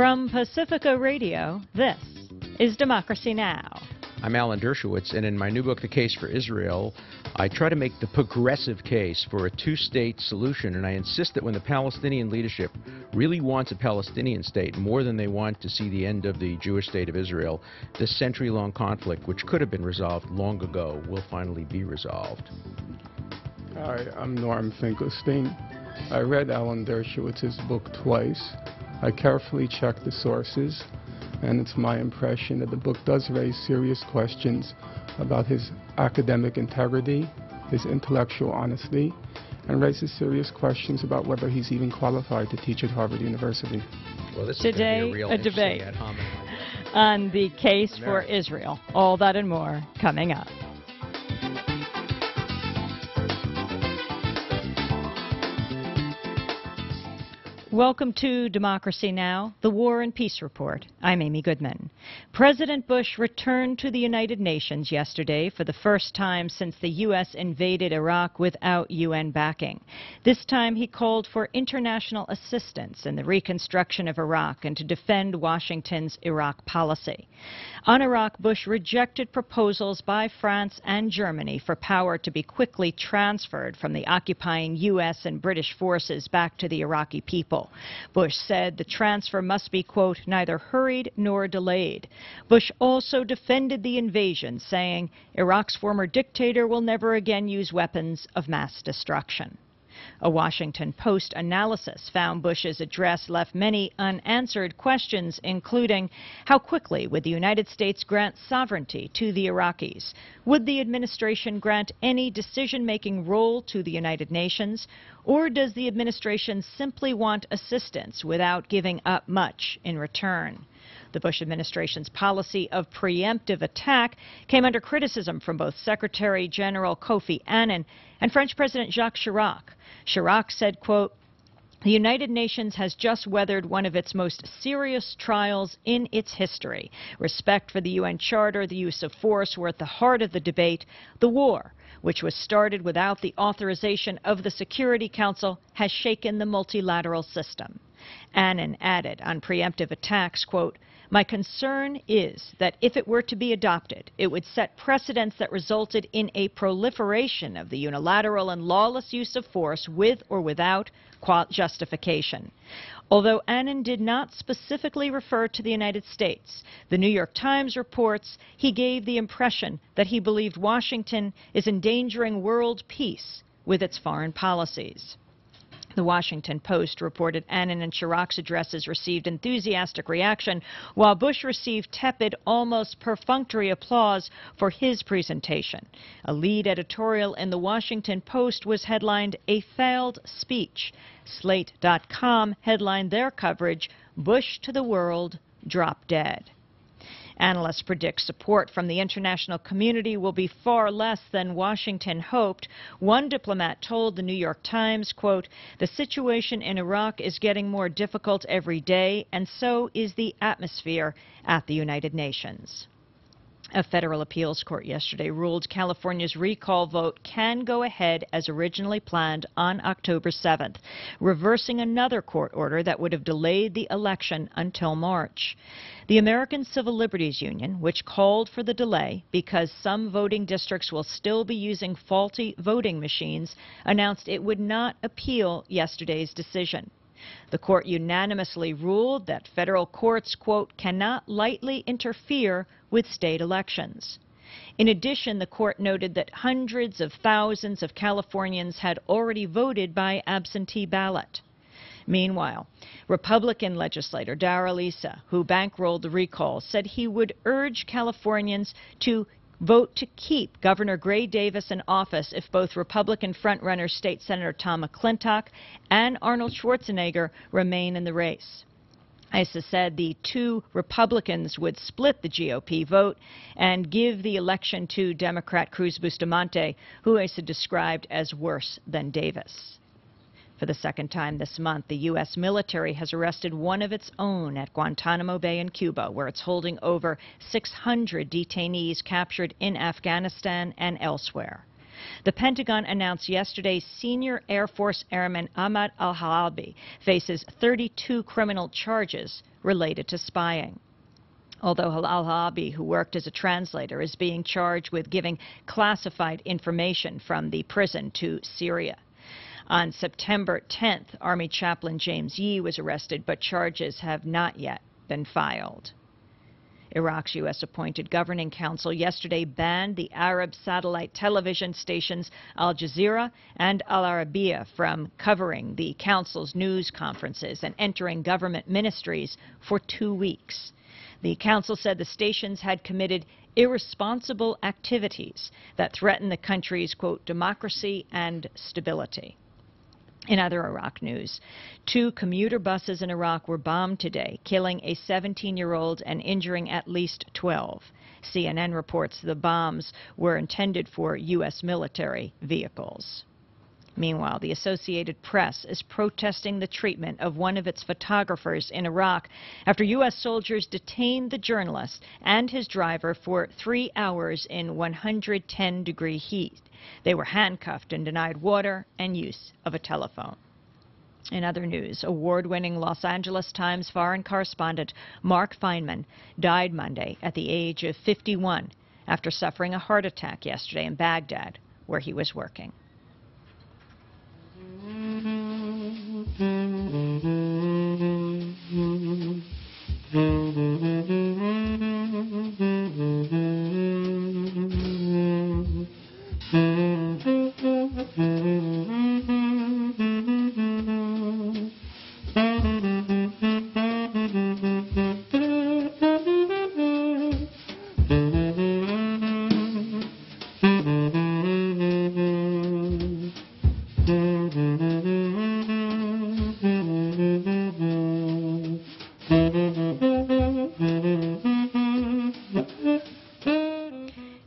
From Pacifica Radio, this is Democracy Now! I'm Alan Dershowitz, and in my new book, The Case for Israel, I try to make the progressive case for a two-state solution, and I insist that when the Palestinian leadership really wants a Palestinian state more than they want to see the end of the Jewish state of Israel, this century-long conflict, which could have been resolved long ago, will finally be resolved. Hi, I'm Norman Finkelstein. I read Alan Dershowitz's book twice. I carefully checked the sources, and it's my impression that the book does raise serious questions about his academic integrity, his intellectual honesty, and raises serious questions about whether he's even qualified to teach at Harvard University. Well, this Today, is a debate on the case for Israel. All that and more coming up. Welcome to Democracy Now!, the War and Peace Report. I'm Amy Goodman. President Bush returned to the United Nations yesterday for the first time since the U.S. invaded Iraq without UN backing. This time he called for international assistance in the reconstruction of Iraq and to defend Washington's Iraq policy. On Iraq, Bush rejected proposals by France and Germany for power to be quickly transferred from the occupying U.S. and British forces back to the Iraqi people. Bush said the transfer must be, quote, neither hurried nor delayed. Bush also defended the invasion, saying Iraq's former dictator will never again use weapons of mass destruction. A Washington Post analysis found Bush's address left many unanswered questions, including how quickly would the United States grant sovereignty to the Iraqis? Would the administration grant any decision-making role to the United Nations? Or does the administration simply want assistance without giving up much in return? The Bush administration's policy of preemptive attack came under criticism from both Secretary General Kofi Annan and French President Jacques Chirac. Chirac said, quote, the United Nations has just weathered one of its most serious trials in its history. Respect for the UN Charter, the use of force were at the heart of the debate. The war, which was started without the authorization of the Security Council, has shaken the multilateral system. Annan added on preemptive attacks, quote, my concern is that if it were to be adopted, it would set precedents that resulted in a proliferation of the unilateral and lawless use of force with or without justification. Although Annan did not specifically refer to the United States, the New York Times reports he gave the impression that he believed Washington is endangering world peace with its foreign policies. The Washington Post reported Annan and Chirac's addresses received enthusiastic reaction, while Bush received tepid, almost perfunctory applause for his presentation. A lead editorial in the Washington Post was headlined, "A Failed Speech." Slate.com headlined their coverage, "Bush to the World, Drop Dead." Analysts predict support from the international community will be far less than Washington hoped. One diplomat told the New York Times, quote, the situation in Iraq is getting more difficult every day, and so is the atmosphere at the United Nations. A federal appeals court yesterday ruled California's recall vote can go ahead as originally planned on October 7th, reversing another court order that would have delayed the election until March. The American Civil Liberties Union, which called for the delay because some voting districts will still be using faulty voting machines, announced it would not appeal yesterday's decision. The court unanimously ruled that federal courts, quote, cannot lightly interfere with state elections. In addition, the court noted that hundreds of thousands of Californians had already voted by absentee ballot. Meanwhile, Republican legislator Darrell Issa, who bankrolled the recall, said he would urge Californians to vote to keep Governor Gray Davis in office if both Republican frontrunner State Senator Tom McClintock and Arnold Schwarzenegger remain in the race. Issa said the two Republicans would split the GOP vote and give the election to Democrat Cruz Bustamante, who Issa described as worse than Davis. For the second time this month, the U.S. military has arrested one of its own at Guantanamo Bay in Cuba, where it's holding over 600 detainees captured in Afghanistan and elsewhere. The Pentagon announced yesterday senior Air Force Airman Ahmad al-Halabi faces 32 criminal charges related to spying. Although al-Halabi, who worked as a translator, is being charged with giving classified information from the prison to Syria. On September 10th, Army Chaplain James Yee was arrested, but charges have not yet been filed. Iraq's U.S.-appointed governing council yesterday banned the Arab satellite television stations Al Jazeera and Al Arabiya from covering the council's news conferences and entering government ministries for 2 weeks. The council said the stations had committed irresponsible activities that threaten the country's, quote, democracy and stability. In other Iraq news, 2 commuter buses in Iraq were bombed today, killing a 17-year-old and injuring at least 12. CNN reports the bombs were intended for U.S. military vehicles. Meanwhile, the Associated Press is protesting the treatment of one of its photographers in Iraq after U.S. soldiers detained the journalist and his driver for 3 hours in 110-degree heat. They were handcuffed and denied water and use of a telephone. In other news, award-winning Los Angeles Times foreign correspondent Mark Feynman died Monday at the age of 51 after suffering a heart attack yesterday in Baghdad, where he was working.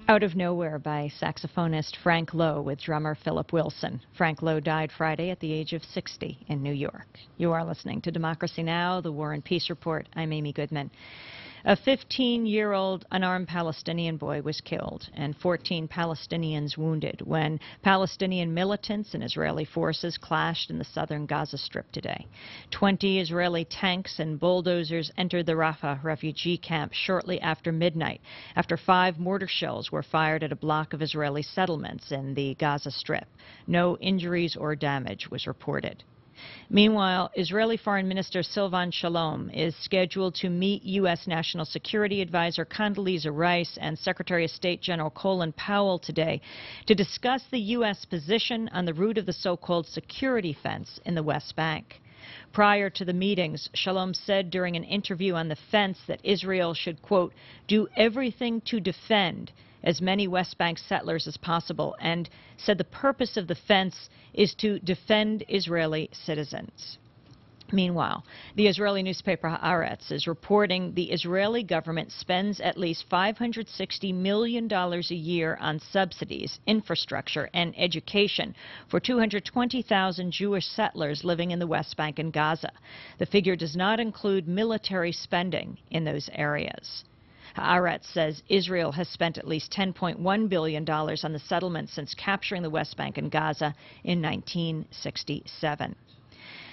Out of Nowhere by saxophonist Frank Lowe with drummer Philip Wilson. Frank Lowe died Friday at the age of 60 in New York. You are listening to Democracy Now!, the War and Peace Report. I'm Amy Goodman. A 15-year-old unarmed Palestinian boy was killed and 14 Palestinians wounded when Palestinian militants and Israeli forces clashed in the southern Gaza Strip today. 20 Israeli tanks and bulldozers entered the Rafah refugee camp shortly after midnight, after 5 mortar shells were fired at a block of Israeli settlements in the Gaza Strip. No injuries or damage was reported. Meanwhile, Israeli Foreign Minister Silvan Shalom is scheduled to meet U.S. National Security Advisor Condoleezza Rice and Secretary of State General Colin Powell today to discuss the U.S. position on the route of the so-called security fence in the West Bank. Prior to the meetings, Shalom said during an interview on the fence that Israel should, quote, do everything to defend as many West Bank settlers as possible, and said the purpose of the fence is to defend Israeli citizens. Meanwhile, the Israeli newspaper Haaretz is reporting the Israeli government spends at least $560 million a year on subsidies, infrastructure, and education for 220,000 Jewish settlers living in the West Bank and Gaza. The figure does not include military spending in those areas. Haaretz says Israel has spent at least $10.1 billion on the settlement since capturing the West Bank and Gaza in 1967.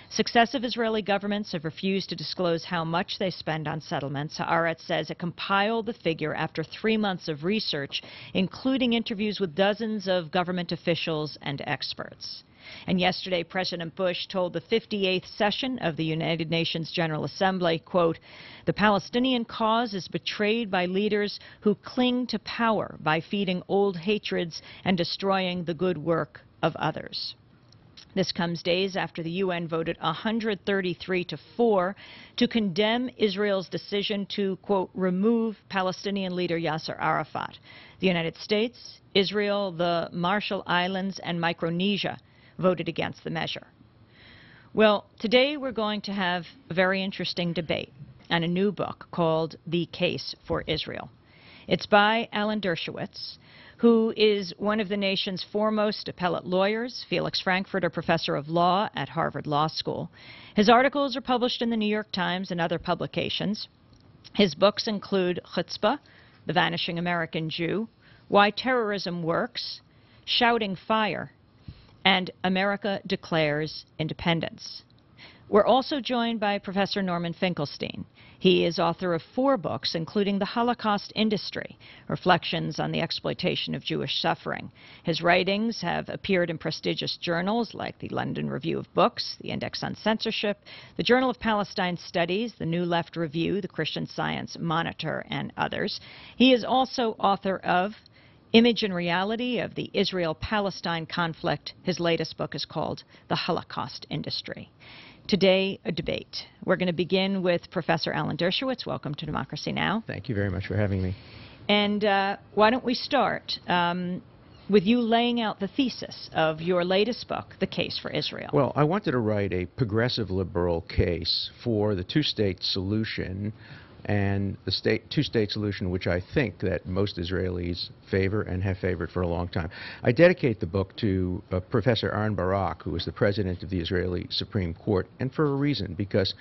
Successive Israeli governments have refused to disclose how much they spend on settlements. Haaretz says it compiled the figure after 3 months of research, including interviews with dozens of government officials and experts. And yesterday, President Bush told the 58th session of the United Nations General Assembly, quote, the Palestinian cause is betrayed by leaders who cling to power by feeding old hatreds and destroying the good work of others. This comes days after the UN voted 133-4 to condemn Israel's decision to, quote, remove Palestinian leader Yasser Arafat. The United States, Israel, the Marshall Islands, and Micronesia voted against the measure. Well, today we're going to have a very interesting debate on a new book called The Case for Israel. It's by Alan Dershowitz, who is one of the nation's foremost appellate lawyers, Felix Frankfurter Professor of Law at Harvard Law School. His articles are published in the New York Times and other publications. His books include Chutzpah, The Vanishing American Jew, Why Terrorism Works, Shouting Fire, and America Declares Independence. We're also joined by Professor Norman Finkelstein. He is author of 4 books, including The Holocaust Industry, Reflections on the Exploitation of Jewish Suffering. His writings have appeared in prestigious journals like the London Review of Books, the Index on Censorship, the Journal of Palestine Studies, the New Left Review, the Christian Science Monitor, and others. He is also author of Image and Reality of the Israel-Palestine Conflict. His latest book is called The Holocaust Industry. Today, a debate. We're going to begin with Professor Alan Dershowitz. Welcome to Democracy Now! Thank you very much for having me. And why don't we start with you laying out the thesis of your latest book, The Case for Israel. Well, I wanted to write a progressive liberal case for the two-state solution, and the two-state solution which I think that most Israelis favor and have favored for a long time. I dedicate the book to Professor Aaron Barak, who is the president of the Israeli Supreme Court, and for a reason, because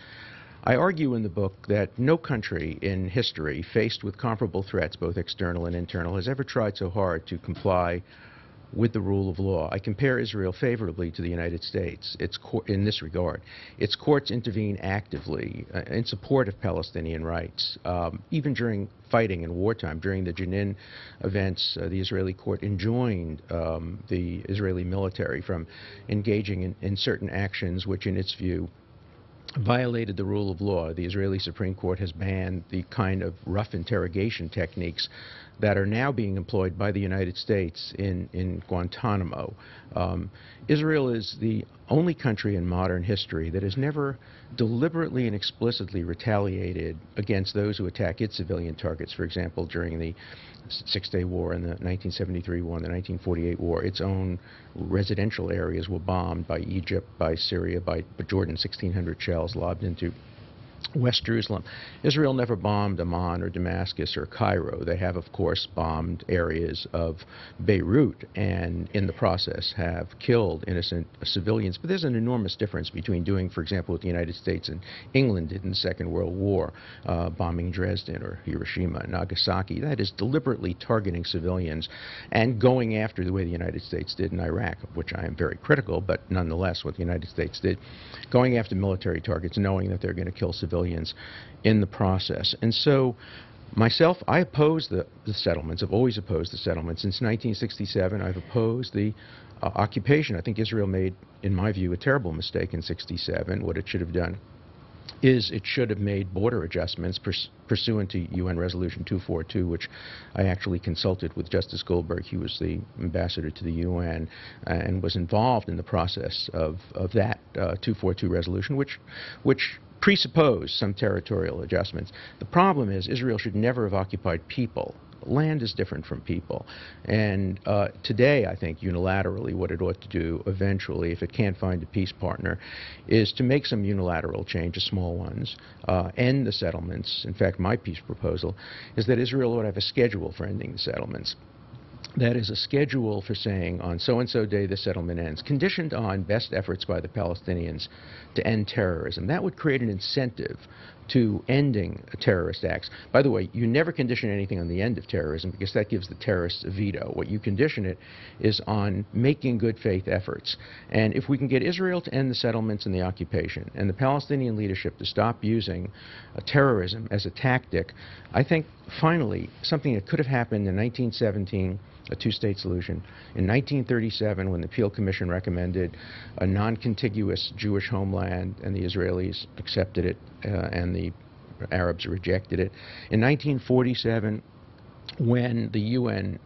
I argue in the book that no country in history faced with comparable threats, both external and internal, has ever tried so hard to comply with the rule of law. I compare Israel favorably to the United States in this regard. Its courts intervene actively in support of Palestinian rights. Even during fighting in wartime, during the Jenin events, the Israeli court enjoined the Israeli military from engaging in certain actions which, in its view, violated the rule of law. The Israeli Supreme Court has banned the kind of rough interrogation techniques that are now being employed by the United States in Guantanamo. Israel is the only country in modern history that has never deliberately and explicitly retaliated against those who attack its civilian targets. For example, during the Six-Day War and the 1973 war and the 1948 war, its own residential areas were bombed by Egypt, by Syria, by Jordan. 1,600 shells lobbed into West Jerusalem. Israel never bombed Amman or Damascus or Cairo. They have, of course, bombed areas of Beirut and in the process have killed innocent civilians. But there's an enormous difference between doing, for example, what the United States and England did in the Second World War, bombing Dresden or Hiroshima and Nagasaki. That is deliberately targeting civilians and going after the way the United States did in Iraq, of which I am very critical, but nonetheless what the United States did, going after military targets, knowing that they're going to kill civilians in the process. And so myself, I oppose the settlements. I've always opposed the settlements. Since 1967, I've opposed the occupation. I think Israel made, in my view, a terrible mistake in 67. What it should have done is it should have made border adjustments pursuant to UN Resolution 242, which I actually consulted with Justice Goldberg. He was the ambassador to the UN and was involved in the process of that 242 resolution, which presupposed some territorial adjustments. The problem is Israel should never have occupied people. Land is different from people. And today, I think, unilaterally, what it ought to do eventually, if it can't find a peace partner, is to make some unilateral changes, small ones, end the settlements. In fact, my peace proposal is that Israel ought to have a schedule for ending the settlements. That is a schedule for saying on so-and-so day the settlement ends, conditioned on best efforts by the Palestinians to end terrorism. That would create an incentive to ending terrorist acts. By the way, you never condition anything on the end of terrorism because that gives the terrorists a veto. What you condition it is on making good faith efforts. And if we can get Israel to end the settlements and the occupation and the Palestinian leadership to stop using terrorism as a tactic, I think finally something that could have happened in 1917, a two-state solution. In 1937, when the Peel Commission recommended a non-contiguous Jewish homeland and the Israelis accepted it and the Arabs rejected it. In 1947, when the UN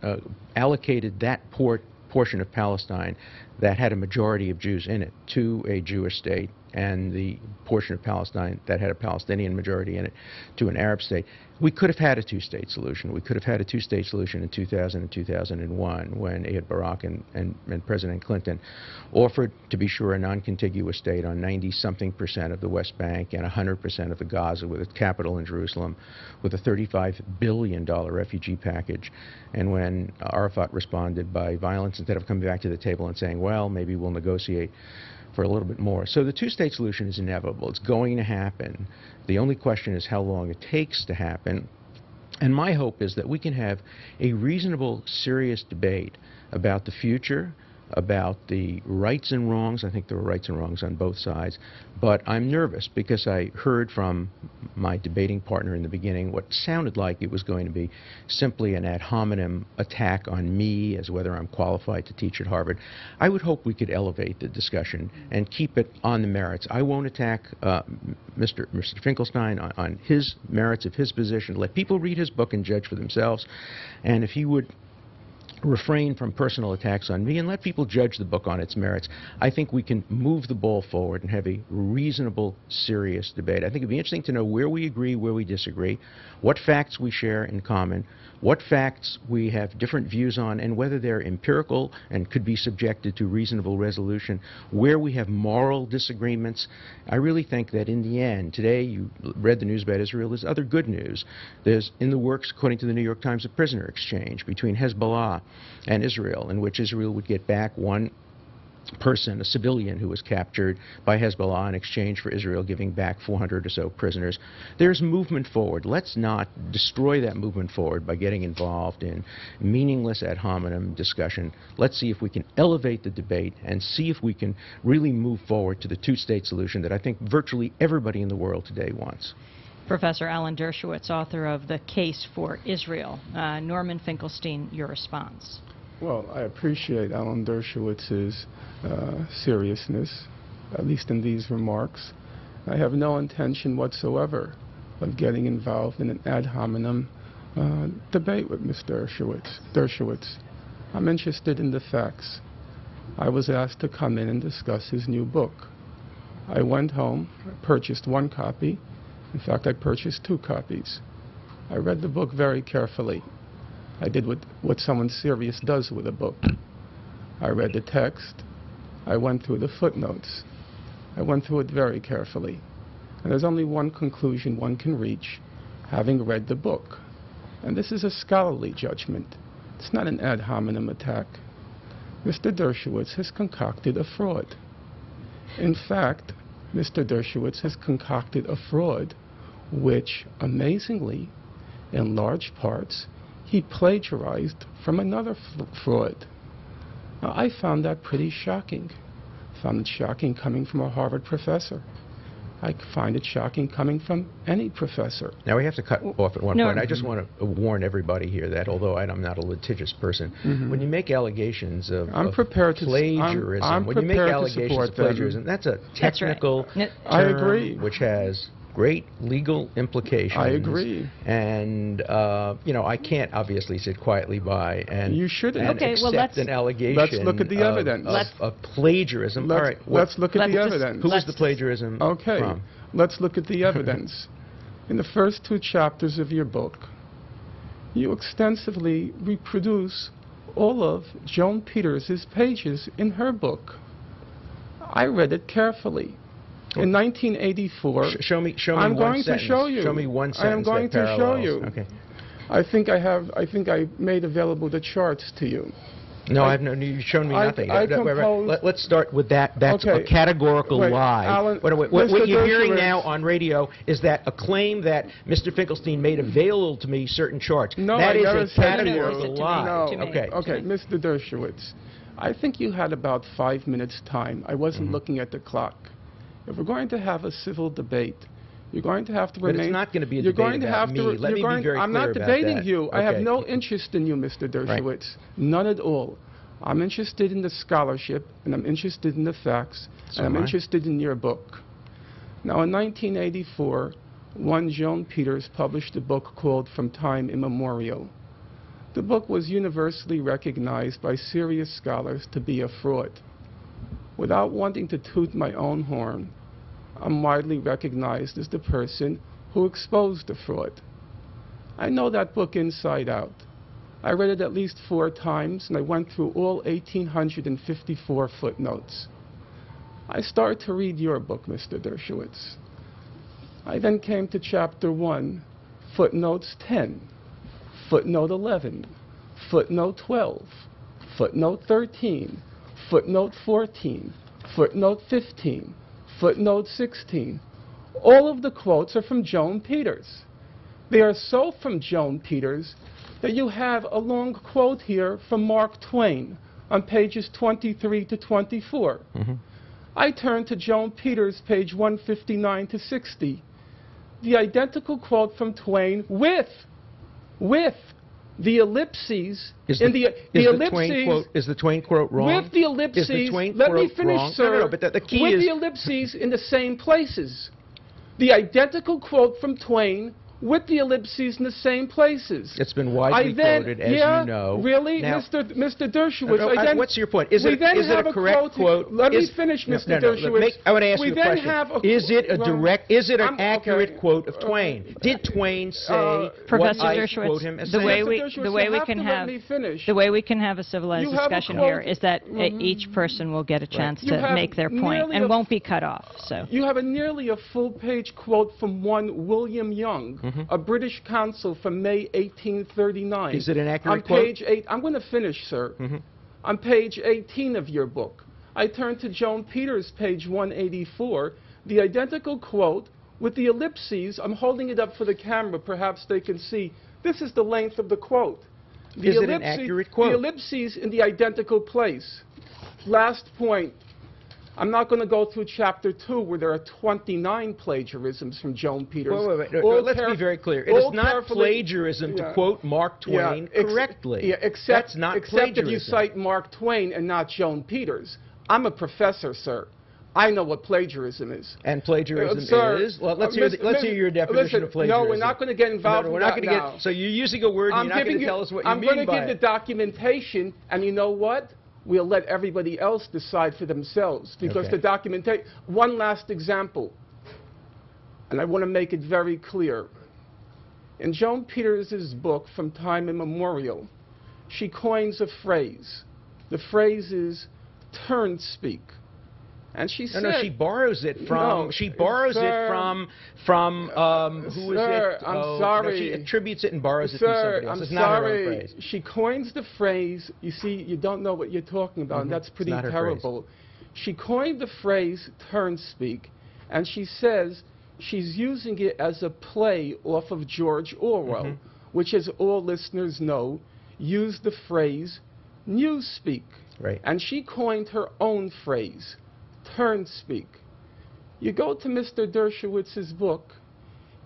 allocated that portion of Palestine that had a majority of Jews in it to a Jewish state, and the portion of Palestine that had a Palestinian majority in it to an Arab state, we could have had a two-state solution. We could have had a two-state solution in 2000 and 2001 when Ehud Barak and President Clinton offered, to be sure, a non-contiguous state on 90-something% of the West Bank and 100% of the Gaza with its capital in Jerusalem with a $35 billion refugee package. And when Arafat responded by violence, instead of coming back to the table and saying, well, maybe we'll negotiate for a little bit more. So the two-state solution is inevitable. It's going to happen. The only question is how long it takes to happen. And my hope is that we can have a reasonable, serious debate about the future, about the rights and wrongs. I think there were rights and wrongs on both sides. But I'm nervous because I heard from my debating partner in the beginning what sounded like it was going to be simply an ad hominem attack on me as whether I'm qualified to teach at Harvard. I would hope we could elevate the discussion and keep it on the merits. I won't attack Mr. Finkelstein on his merits of his position. Let people read his book and judge for themselves. And if he would refrain from personal attacks on me and let people judge the book on its merits, I think we can move the ball forward and have a reasonable, serious debate. I think it'd be interesting to know where we agree, where we disagree, what facts we share in common, what facts we have different views on, and whether they're empirical and could be subjected to reasonable resolution, where we have moral disagreements. I really think that in the end, today you read the news about Israel, there's other good news. There's in the works, according to the New York Times, a prisoner exchange between Hezbollah and Israel, in which Israel would get back one person, a civilian who was captured by Hezbollah in exchange for Israel giving back 400 or so prisoners. There's movement forward. Let's not destroy that movement forward by getting involved in meaningless ad hominem discussion. Let's see if we can elevate the debate and see if we can really move forward to the two-state solution that I think virtually everybody in the world today wants. Professor Alan Dershowitz, author of The Case for Israel. Norman Finkelstein, your response. Well, I appreciate Alan Dershowitz's seriousness, at least in these remarks. I have no intention whatsoever of getting involved in an ad hominem debate with Mr. Dershowitz. I'm interested in the facts. I was asked to come in and discuss his new book. I went home, purchased one copy. In fact, I purchased 2 copies. I read the book very carefully. I did what someone serious does with a book. I read the text. I went through the footnotes. I went through it very carefully. And there's only one conclusion one can reach, having read the book. And this is a scholarly judgment. It's not an ad hominem attack. Mr. Dershowitz has concocted a fraud. In fact, Mr. Dershowitz has concocted a fraud which, amazingly, in large parts, he plagiarized from another fraud. Now, I found that pretty shocking. I found it shocking coming from a Harvard professor. I find it shocking coming from any professor. Now, we have to cut off at one point. I just want to warn everybody here that, although I'm not a litigious person, when you make allegations of plagiarism, when you make allegations of plagiarism, that's a technical term I agree. Which has great legal implications. I agree. And, you know, I can't obviously sit quietly by and, you shouldn't. and accept an allegation let's look at the evidence. Of plagiarism. All right, let's look at the evidence. Who was the plagiarism from? Let's look at the evidence. In the first 2 chapters of your book, you extensively reproduce all of Joan Peters' pages in her book. I read it carefully. In 1984, show me I'm one going sentence. to show you. Show me one sentence. I am going that to show you. Okay. I think I made available the charts to you. No, I have no. You've shown me nothing. Let's start with that. That's okay. A categorical lie. Alan, what you're hearing now on radio is that a claim that Mr. Finkelstein made available to me certain charts. No, that I is a categorical lie. No. Okay, Mr. Dershowitz, I think you had about 5 minutes time. I wasn't looking at the clock. If we're going to have a civil debate, you're going to have to remain... But it's not going to be a debate about me. Let me be very clear about that. I'm not debating you. I have no interest in you, Mr. Dershowitz. Right. None at all. I'm interested in the scholarship, and I'm interested in the facts, and I'm interested in your book. Now, in 1984, one Joan Peters published a book called From Time Immemorial. The book was universally recognized by serious scholars to be a fraud. Without wanting to toot my own horn, I'm widely recognized as the person who exposed the fraud. I know that book inside out. I read it at least 4 times, and I went through all 1,854 footnotes. I started to read your book, Mr. Dershowitz. I then came to chapter 1, footnotes 10, footnote 11, footnote 12, footnote 13, footnote 14, footnote 15, footnote 16. All of the quotes are from Joan Peters. They are so from Joan Peters that you have a long quote here from Mark Twain on pages 23 to 24. I turn to Joan Peters, page 159 to 60. The identical quote from Twain with the ellipses Is in the Twain quote wrong? with the ellipses. Is the Twain Let me quote finish, wrong? sir. No, but the key with is the ellipses in the same places. The identical quote from Twain with the ellipses in the same places. It's been widely quoted, as you know. Really, now, Mr. Dershowitz? what's your point? Is it a correct quote? Let me finish, Mr. Dershowitz. I want to ask you a question. Is it an accurate quote of Twain? Did Twain say Professor what I Dershowitz, quote him as the saying? way we can have a civilized discussion here is that each person will get a chance to make their point and won't be cut off. So you have nearly a full-page quote from one William Young, a British consul from May 1839. Is it an accurate on quote? Page 8, I'm going to finish, sir. On page 18 of your book, I turn to Joan Peters, page 184, the identical quote with the ellipses. I'm holding it up for the camera. Perhaps they can see. This is the length of the quote. Is it an accurate quote? The ellipses in the identical place. Last point. I'm not going to go through chapter 2 where there are 29 plagiarisms from Joan Peters. Wait. Let's be very clear. It is not plagiarism to quote Mark Twain correctly. Except plagiarism. if you cite Mark Twain and not Joan Peters. I'm a professor, sir. I know what plagiarism is. And plagiarism is? Well, let's hear your definition of plagiarism. No, we're not going to get involved we're in not that going to now. get. So you're using a word and you're not going to tell us what you mean by it. I'm going to give the documentation, and you know what? We'll let everybody else decide for themselves because the documentation. One last example, and I want to make it very clear. In Joan Peters' book, From Time Immemorial, she coins a phrase. The phrase is turn speak. And she said, no, she borrows it from. She borrows it from. Who is it? I'm sorry. No, she attributes it and borrows it from somebody else. It's not her own phrase. She coins the phrase. You see, you don't know what you're talking about, and that's pretty terrible. She coined the phrase "turn speak," and she says she's using it as a play off of George Orwell, which, as all listeners know, used the phrase "newspeak." Right. And she coined her own phrase. Turn speak. You go to Mr. Dershowitz's book.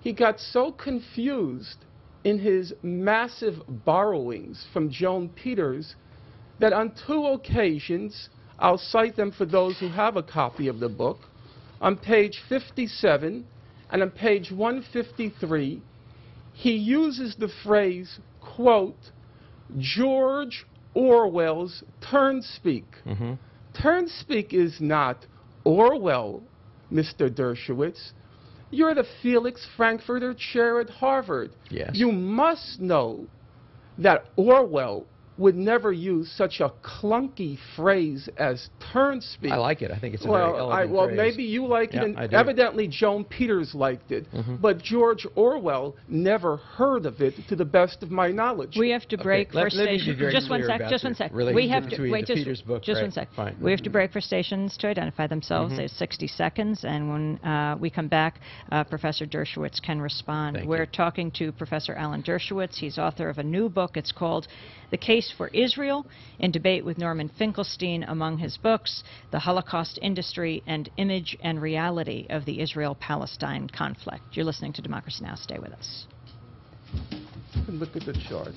He got so confused in his massive borrowings from Joan Peters that on 2 occasions, I'll cite them for those who have a copy of the book, on page 57 and on page 153, he uses the phrase, quote, George Orwell's turn speak. Turn speak is not Orwell, Mr. Dershowitz. You're the Felix Frankfurter Chair at Harvard. Yes. You must know that Orwell would never use such a clunky phrase as turn speak. I like it. I think it's a very elegant well, phrase. maybe you like it, and I do. evidently Joan Peters liked it, but George Orwell never heard of it, to the best of my knowledge. We have to break for stations. Just one sec. We have to wait. Just one sec. Fine. We have to break for stations to identify themselves. There's 60 seconds, and when we come back, Professor Dershowitz can respond. We're talking to Professor Alan Dershowitz. He's author of a new book. It's called The Case for Israel, in debate with Norman Finkelstein. Among his books, The Holocaust Industry and Image and Reality of the Israel-Palestine Conflict. You're listening to Democracy Now! Stay with us. Look at the charts.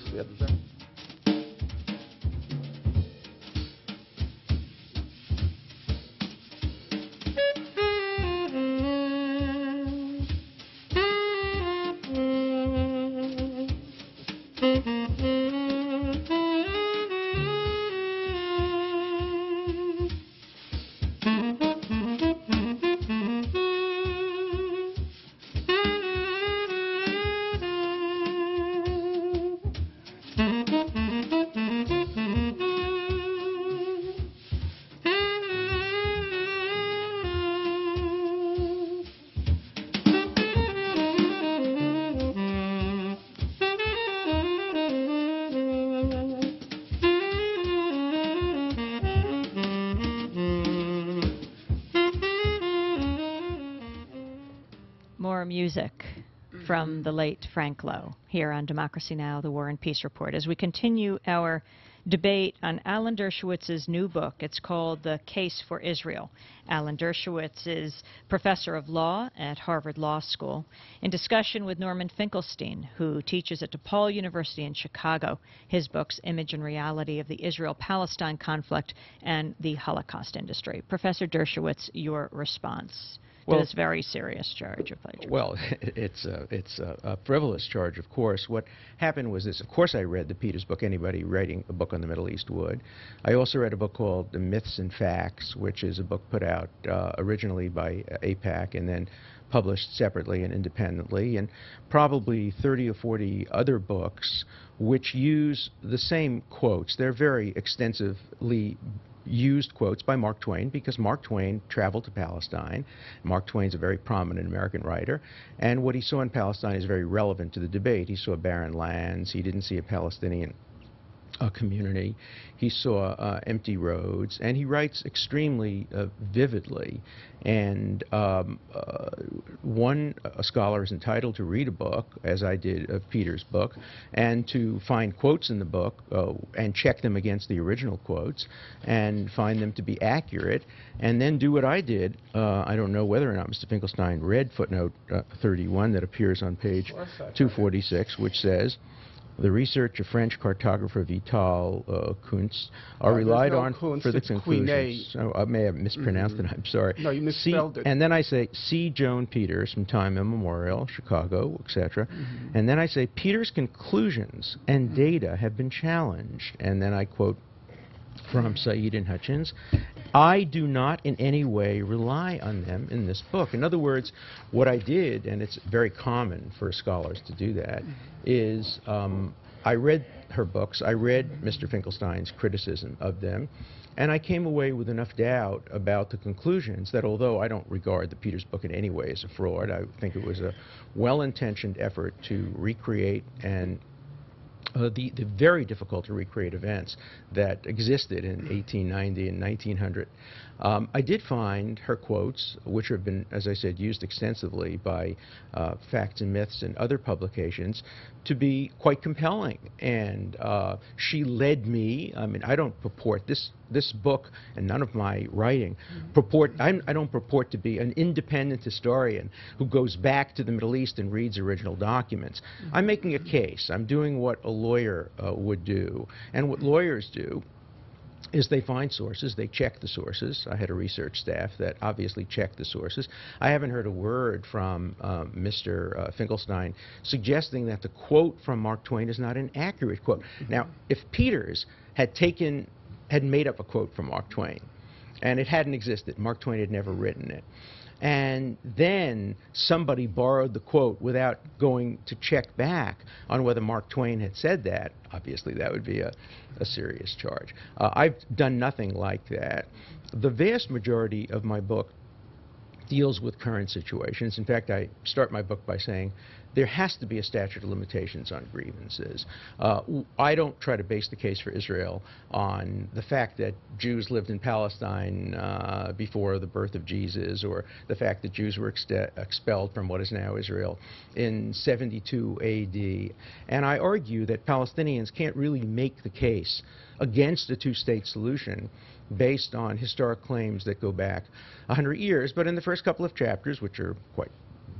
More music. from the late Frank Lowe here on Democracy Now!, the War and Peace Report, as we continue our debate on Alan Dershowitz's new book. It's called The Case for Israel. Alan Dershowitz is professor of law at Harvard Law School, in discussion with Norman Finkelstein, who teaches at DePaul University in Chicago. His book's Image and Reality of the Israel-Palestine Conflict and the Holocaust Industry. Professor Dershowitz, your response to this very serious charge of plagiarism? Well, it's a frivolous charge, of course. What happened was this. Of course, I read the Peters book. Anybody writing a book on the Middle East would. I also read a book called Myths and Facts, which is a book put out originally by AIPAC and then published separately and independently, and probably 30 or 40 other books which use the same quotes. They're very extensively used quotes by Mark Twain, because Mark Twain traveled to Palestine. Mark Twain's a very prominent American writer, and what he saw in Palestine is very relevant to the debate. He saw barren lands. He didn't see a Palestinian community. He saw empty roads, and he writes extremely vividly. And one scholar is entitled to read a book, as I did of Peter's book, and to find quotes in the book and check them against the original quotes and find them to be accurate, and then do what I did. I don't know whether or not Mr. Finkelstein read footnote 31 that appears on page 246, which says, the research of French cartographer Vital Kuntz are relied on for the conclusions. So I may have mispronounced it. I'm sorry. No, you misspelled it. And then I say, see Joan Peters from time immemorial, Chicago, etc. And then I say, Peters' conclusions and data have been challenged. And then I quote from Said and Hutchins, I do not in any way rely on them in this book. In other words, what I did, and it's very common for scholars to do that, is I read her books, I read Mr. Finkelstein's criticism of them, and I came away with enough doubt about the conclusions that, although I don't regard the Peters book in any way as a fraud, I think it was a well-intentioned effort to recreate and the very difficult to recreate events that existed in 1890 and 1900. I did find her quotes, which have been, as I said, used extensively by Facts and Myths and other publications, to be quite compelling. And she led me. I mean, I don't purport this book, and none of my writing I don't purport to be an independent historian who goes back to the Middle East and reads original documents. I'm making a case. I'm doing what a lawyer would do. And what lawyers do is they find sources, they check the sources. I had a research staff that obviously checked the sources. I haven't heard a word from Mr. Finkelstein suggesting that the quote from Mark Twain is not an accurate quote. Now, if Peters had made up a quote from Mark Twain, and it hadn't existed, Mark Twain had never written it, and then somebody borrowed the quote without going to check back on whether Mark Twain had said that, obviously that would be a serious charge. I've done nothing like that. The vast majority of my book deals with current situations. In fact, I start my book by saying there has to be a statute of limitations on grievances. I don't try to base the case for Israel on the fact that Jews lived in Palestine before the birth of Jesus, or the fact that Jews were expelled from what is now Israel in 72 AD. And I argue that Palestinians can't really make the case against a two-state solution based on historic claims that go back 100 years. But in the first couple of chapters, which are quite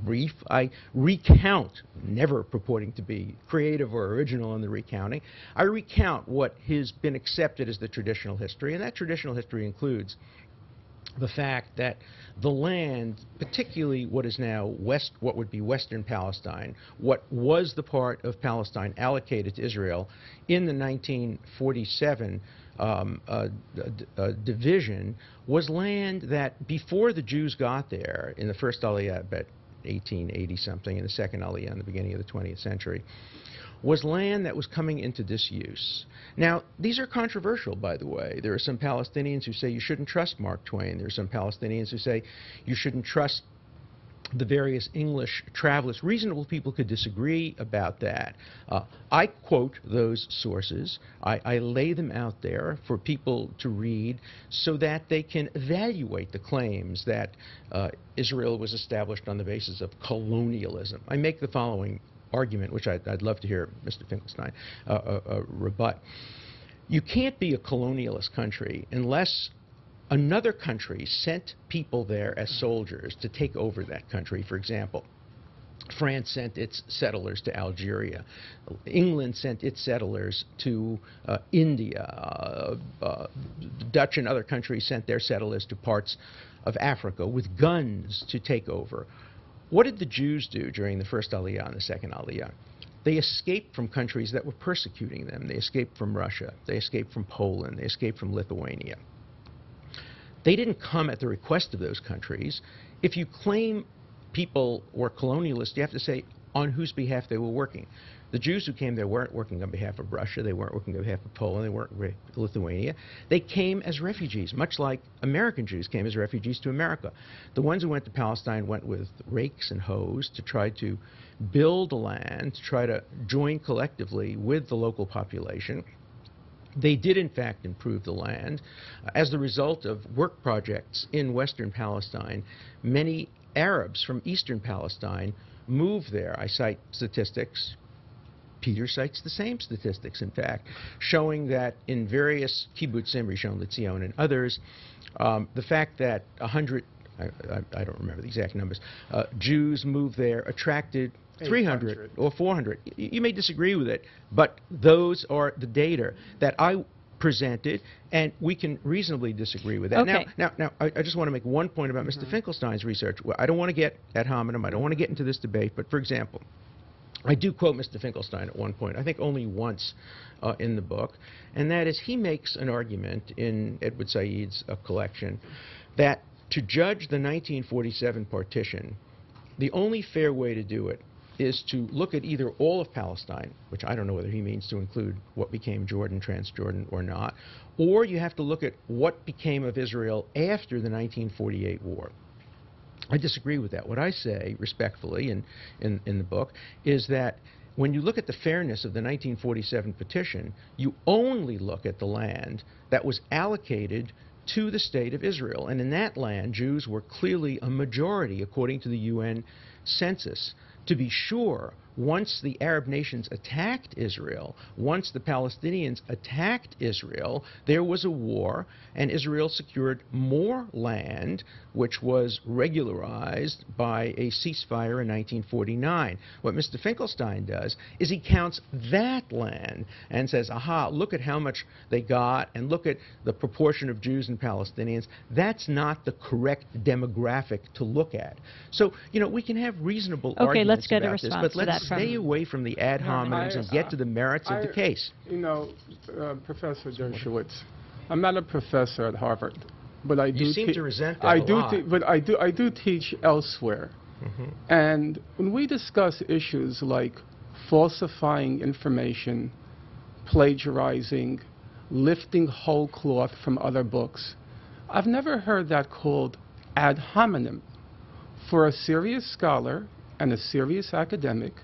brief, I recount, never purporting to be creative or original in the recounting, I recount what has been accepted as the traditional history, and that traditional history includes the fact that the land, particularly what is now what would be Western Palestine, what was the part of Palestine allocated to Israel in the 1947 division, was land that before the Jews got there in the first Aliyah, about 1880-something, and the second Aliyah in the beginning of the 20th century, was land that was coming into disuse. Now, these are controversial, by the way. There are some Palestinians who say you shouldn't trust Mark Twain. There are some Palestinians who say you shouldn't trust the various English travelers. Reasonable people could disagree about that. I quote those sources. I lay them out there for people to read so that they can evaluate the claims that Israel was established on the basis of colonialism. I make the following argument, which I'd love to hear Mr. Finkelstein rebut. You can't be a colonialist country unless another country sent people there as soldiers to take over that country. For example, France sent its settlers to Algeria. England sent its settlers to India. Dutch and other countries sent their settlers to parts of Africa with guns to take over. What did the Jews do during the first Aliyah and the second Aliyah? They escaped from countries that were persecuting them. They escaped from Russia. They escaped from Poland. They escaped from Lithuania. They didn't come at the request of those countries. If you claim people were colonialists, you have to say on whose behalf they were working. The Jews who came there weren't working on behalf of Russia. They weren't working on behalf of Poland. They weren't Lithuania. They came as refugees, much like American Jews came as refugees to America. The ones who went to Palestine went with rakes and hoes to try to build a land, to try to join collectively with the local population. They did, in fact, improve the land. As the result of work projects in Western Palestine, many Arabs from Eastern Palestine moved there. I cite statistics. Peter cites the same statistics, in fact, showing that in various kibbutzim, Rishon LeZion, and others, the fact that 100, I don't remember the exact numbers, Jews moved there attracted 300 or 400. You may disagree with it, but those are the data that I presented, and we can reasonably disagree with that. Okay. Now, I just want to make one point about Mr. Finkelstein's research. Well, I don't want to get ad hominem. I don't want to get into this debate, but for example, I do quote Mr. Finkelstein at one point, I think only once in the book, and that is he makes an argument in Edward Said's collection that to judge the 1947 partition, the only fair way to do it is to look at either all of Palestine, which I don't know whether he means to include what became Jordan, Transjordan, or not, or you have to look at what became of Israel after the 1948 war. I disagree with that. What I say, respectfully, in the book, is that when you look at the fairness of the 1947 petition, you only look at the land that was allocated to the State of Israel. And in that land, Jews were clearly a majority, according to the UN census. To be sure, once the Arab nations attacked Israel, once the Palestinians attacked Israel, there was a war, and Israel secured more land, which was regularized by a ceasefire in 1949. What Mr. Finkelstein does is he counts that land and says, aha, look at how much they got, and look at the proportion of Jews and Palestinians. That's not the correct demographic to look at. So, you know, we can have reasonable arguments let's get a about this, response but to let's that from stay away from the ad hominems and get to the merits of the case. You know, Professor Dershowitz, I'm not a professor at Harvard, but I do. You seem to resent that a lot. But I do teach elsewhere. And when we discuss issues like falsifying information, plagiarizing, lifting whole cloth from other books, I've never heard that called ad hominem. For a serious scholar and a serious academic,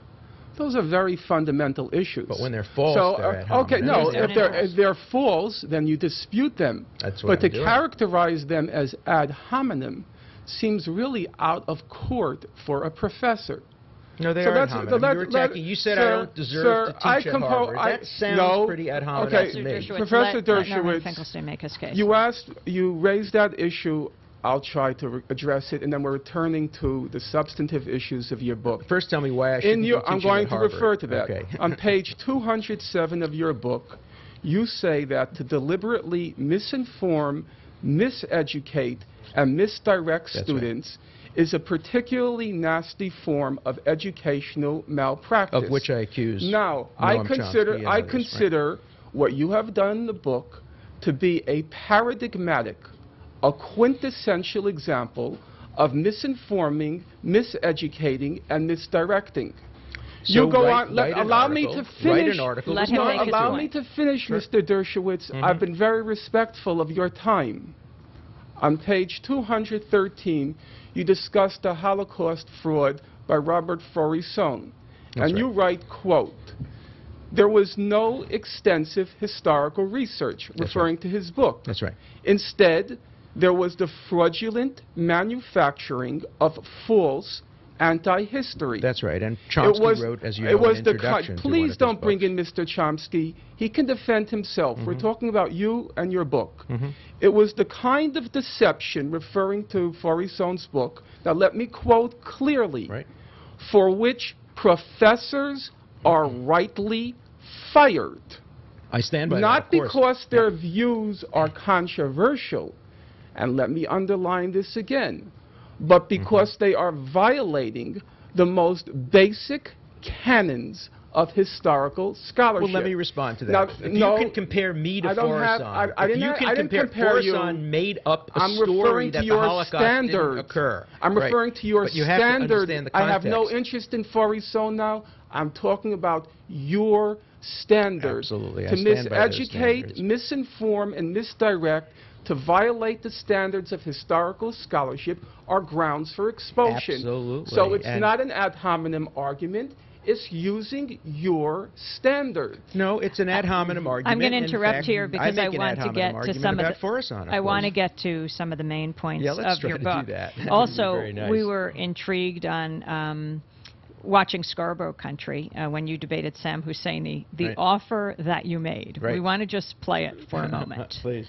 those are very fundamental issues. But when they're false, they're ad hominem. Okay, no, if they're false, then you dispute them. That's what But to characterize them as ad hominem seems really out of court for a professor. No, they are ad hominem. You said I don't deserve to teach at Harvard. That sounds pretty ad hominem to me. Professor Dershowitz, Norman Finkelstein make his case. You raised that issue. I'll try to address it, and then we're returning to the substantive issues of your book. First, tell me why I shouldn't be teaching I'm going at to Harvard. refer to that. Okay. On page 207 of your book, you say that to deliberately misinform, miseducate, and misdirect students is a particularly nasty form of educational malpractice. Of which I accuse Now, Noam I consider what you have done in the book to be a paradigmatic, a quintessential example of misinforming, miseducating, and misdirecting. So you go on. Allow me to finish. Write an article. Allow me to finish, Mr. Dershowitz. I've been very respectful of your time. On page 213, you discuss the Holocaust fraud by Robert Faurisson. And you write, quote, "There was no extensive historical research," referring to his book. That's right. "Instead, there was the fraudulent manufacturing of false anti-history." That's right. And Chomsky wrote, as you know, an introduction to one Please of don't his bring books. in Mr. Chomsky. He can defend himself. We're talking about you and your book. Mhm. It was the kind of deception, referring to Faurisson's book, now let me quote clearly, Right. "for which professors are rightly fired." I stand by that, Not of course. because their views are controversial, and let me underline this again, but because they are violating the most basic canons of historical scholarship. Well, let me respond to that. Now, If no, you can compare me to I don't have- Faurisson, I if didn't you ha- can I didn't compare compare you. Faurisson made up a I'm story referring that to the your Holocaust standards. didn't occur. I'm Right. referring to your But you have to standard. understand the I have no context. interest in Faurisson now. I'm talking about your standards. Absolutely. I To stand by those miseducate, standards. misinform, and misdirect, to violate the standards of historical scholarship are grounds for expulsion. Absolutely. So it's And- not an ad hominem argument. It's using your standards. No, it's an ad hominem argument. I'm going to In interrupt fact, here because make I an want ad to hominem get to argument some of about the. Faurisson, of I want to course. get to some of the main points Yeah, let's of try your to book. do that. That would be Also, very nice. we were intrigued on watching Scarborough Country when you debated Sam Husseini, the Right. offer that you made. Right. We want to just play it for a moment. Please.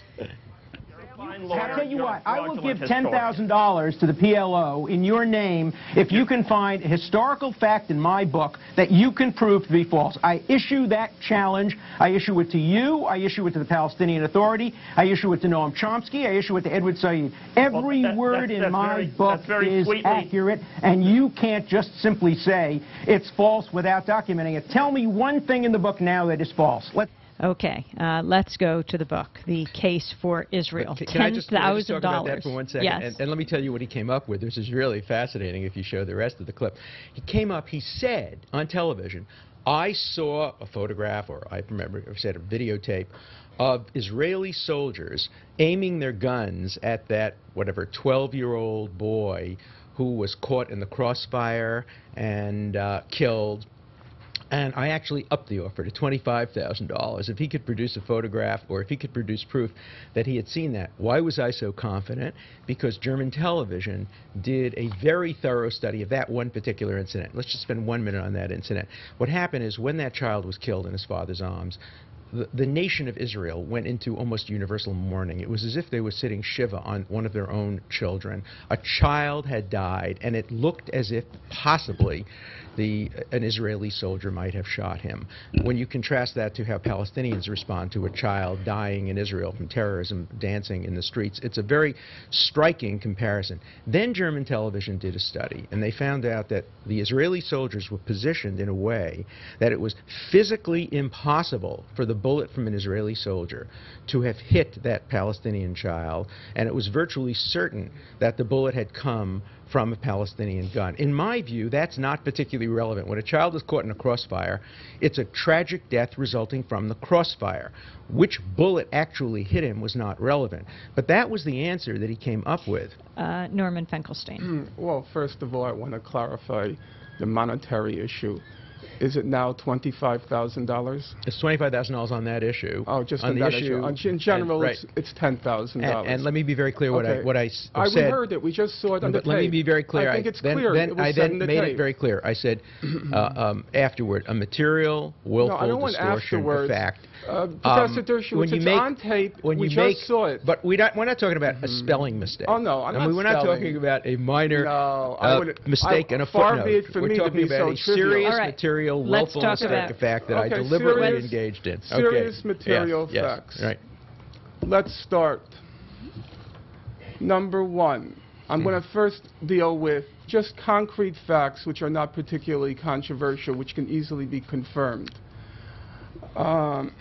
I'll tell you what, I will give $10,000 to the PLO in your name if you can find a historical fact in my book that you can prove to be false. I issue that challenge. I issue it to you. I issue it to the Palestinian Authority. I issue it to Noam Chomsky. I issue it to Edward Said. Every word in my book is accurate, and you can't just simply say it's false without documenting it. Tell me one thing in the book now that is false. Okay, let's go to the book, The Case for Israel. Can I just talk about that $10,000. for 1 second? Yes. And let me tell you what he came up with. This is really fascinating if you show the rest of the clip. He came up, he said on television, I saw a photograph, or I remember, or said a videotape, of Israeli soldiers aiming their guns at that, whatever, 12-year-old boy who was caught in the crossfire and killed. And I actually upped the offer to $25,000 if he could produce a photograph or if he could produce proof that he had seen that. Why was I so confident? Because German television did a very thorough study of that one particular incident. Let's just spend 1 minute on that incident. What happened is when that child was killed in his father's arms, the nation of Israel went into almost universal mourning. It was as if they were sitting Shiva on one of their own children. A child had died, and it looked as if possibly an Israeli soldier might have shot him. When you contrast that to how Palestinians respond to a child dying in Israel from terrorism dancing in the streets, it's a very striking comparison. Then German television did a study, and they found out that the Israeli soldiers were positioned in a way that it was physically impossible for the bullet from an Israeli soldier to have hit that Palestinian child, and it was virtually certain that the bullet had come from a Palestinian gun. In my view, that's not particularly relevant. When a child is caught in a crossfire, it's a tragic death resulting from the crossfire. Which bullet actually hit him was not relevant. But that was the answer that he came up with. Norman Finkelstein. Well, first of all, I want to clarify the monetary issue. Is it now $25,000? It's $25,000 on that issue. Oh, just on on the that issue. In general, right. it's $10,000. And let me be very clear what Okay. I We said. heard it. We just saw it on the But tape. let me be very clear. I think it's then, clear. Then It was I said in then the made tape. it very clear. I said afterward, a material, willful No, I don't want distortion of afterwards. fact. Professor Dershowitz, it's on tape. We just saw it. But we're not talking about a spelling mistake. Oh, no, I'm not We're not spelling. talking about a minor No, I wouldn't- mistake and a far footnote. be it for We're me to talking be about so a trivial. serious All right. material, Let's willful talk mistake about- of fact that I Okay, deliberately serious- engaged in. serious Okay. material Yes, facts. Right. Let's start. Number one, I'm going to first deal with just concrete facts which are not particularly controversial, which can easily be confirmed. On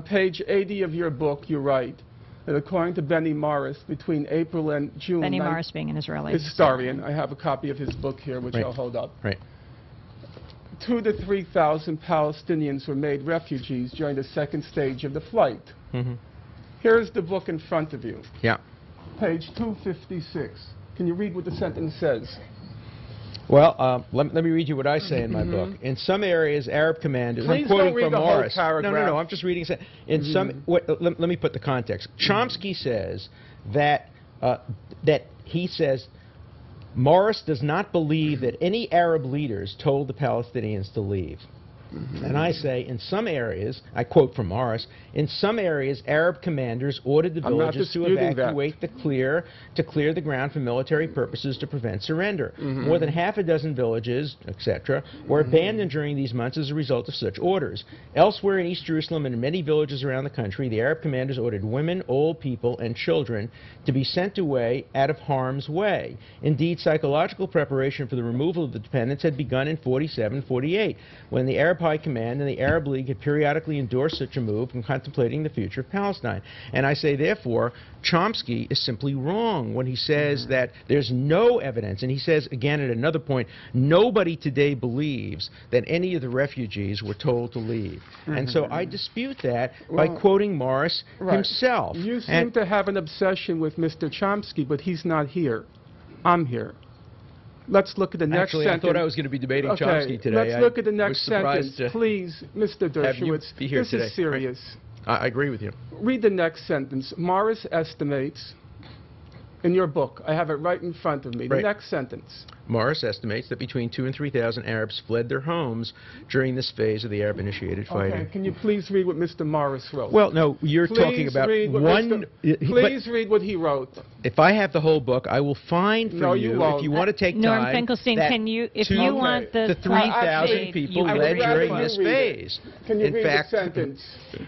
page 80 of your book, you write that according to Benny Morris, between April and June... Benny Morris being an Israeli historian. I have a copy of his book here, which Right. I'll hold up. Right. 2,000 to 3,000 Palestinians were made refugees during the second stage of the flight. Mm-hmm. Here's the book in front of you. Yeah. Page 256. Can you read what the sentence says? Well, let me read you what I say in my book. In some areas, Arab commanders. Please I'm quoting don't read from the whole Morris. paragraph. No. I'm just reading. In some. Let me put the context. Chomsky says that he says Morris does not believe that any Arab leaders told the Palestinians to leave. And I say, in some areas, I quote from Morris, in some areas, Arab commanders ordered the villages to evacuate to clear the ground for military purposes to prevent surrender. More than half a dozen villages, etc., were abandoned during these months as a result of such orders. Elsewhere in East Jerusalem and in many villages around the country, the Arab commanders ordered women, old people, and children to be sent away out of harm's way. Indeed, psychological preparation for the removal of the dependents had begun in 47-48, when the Arab High Command and the Arab League had periodically endorsed such a move in contemplating the future of Palestine. And I say, therefore, Chomsky is simply wrong when he says that there's no evidence, and he says, again at another point, nobody today believes that any of the refugees were told to leave. And so I dispute that by quoting Morris himself. You seem to have an obsession with Mr. Chomsky, but he's not here. I'm here. Let's look at the next sentence. Actually, I thought I was going to be debating Chomsky today. Let's look at the next sentence. Please, Mr. Dershowitz, be here this today. Is serious. I agree with you. Read the next sentence. Morris estimates, in your book, I have it right in front of me, the next sentence. Morris estimates that between 2,000 and 3,000 Arabs fled their homes during this phase of the Arab-initiated fighting. Okay, can you please read what Mr. Morris wrote? Well, no, you're talking about one... Please read what he wrote. If I have the whole book, I will find for you, if you want to take time... Norman Finkelstein, can you, if you want the 3,000 people led during this phase. Can you read the sentence?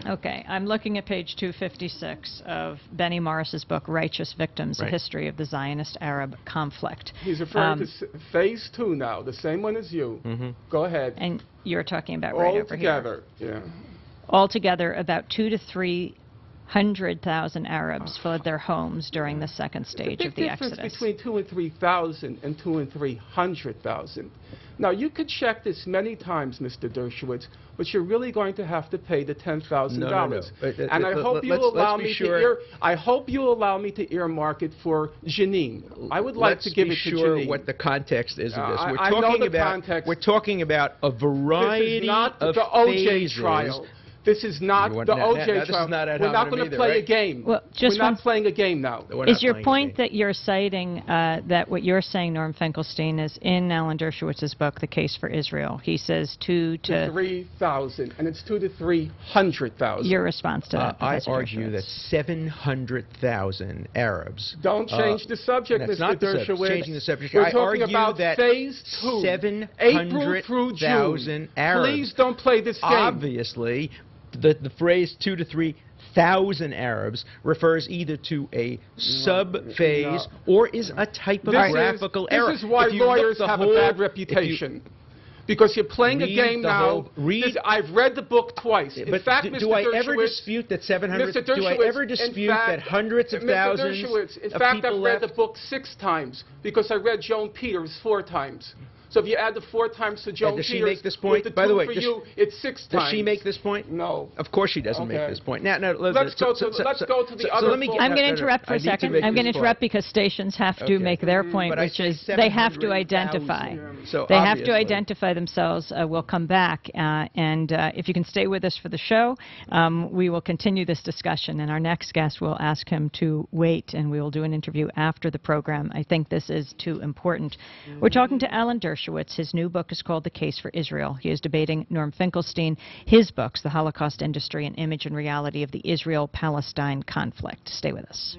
Okay, I'm looking at page 256 of Benny Morris's book, Righteous Victims, A History of the Zionist Arab Conflict. He's referring to Phase 2 now, the same one as you. Go ahead. And you're talking about right over here. Altogether, yeah. Altogether, about 200,000 to 300,000 Arabs fled their homes during the second stage of the Exodus. The difference between 2 and 3,000 and 2 and 300,000. Now, you could check this many times, Mr. Dershowitz, but you're really going to have to pay the $10,000. No. And I hope you allow me to I hope you allow me to earmark it for Jenin. I would like to give it to Jenin. Let's be sure what the context is of this. I know the context. We're talking about a variety of This is not the OJ trial. This is not the OJ trial. We're not going to play a game. Well, we're not playing a game now. Is your point that you're citing that what you're saying, Norm Finkelstein, is in Alan Dershowitz's book, The Case for Israel? He says 2 to 3,000, and it's 2 to 300,000. Your response to that, I argue that 700,000 Arabs. Don't change the subject, Mr. Dershowitz. Changing the subject. We're talking about Phase 2, 700,000 Arabs. Please don't play this game. Obviously, the phrase 2 to 3,000 Arabs refers either to a sub-phase or is a typographical error. This is why lawyers have a bad reputation. Because you're playing a game now. I've read the book twice. In fact, do I ever dispute that 700? Do I ever dispute that hundreds of thousands of people in fact, I've read the book 6 times because I read Joan Peters 4 times. So if you add the 4 times to Joan Peters, does she make this point? With the By the way, for you, it's 6 times. Does she make this point? No. Of course she doesn't make this point. Now, let's go to the other. I'm going to interrupt for a second. I'm going to interrupt because stations have to make their point, which is they have to identify. They have to identify themselves. We'll come back, and if you can stay with us for the show, we will continue this discussion. And our next guest, will ask him to wait, and we will do an interview after the program. I think this is too important. We're talking to Alan Dershowitz. His new book is called The Case for Israel. He is debating Norm Finkelstein. His books, The Holocaust Industry, An Image and Reality of the Israel-Palestine Conflict. Stay with us.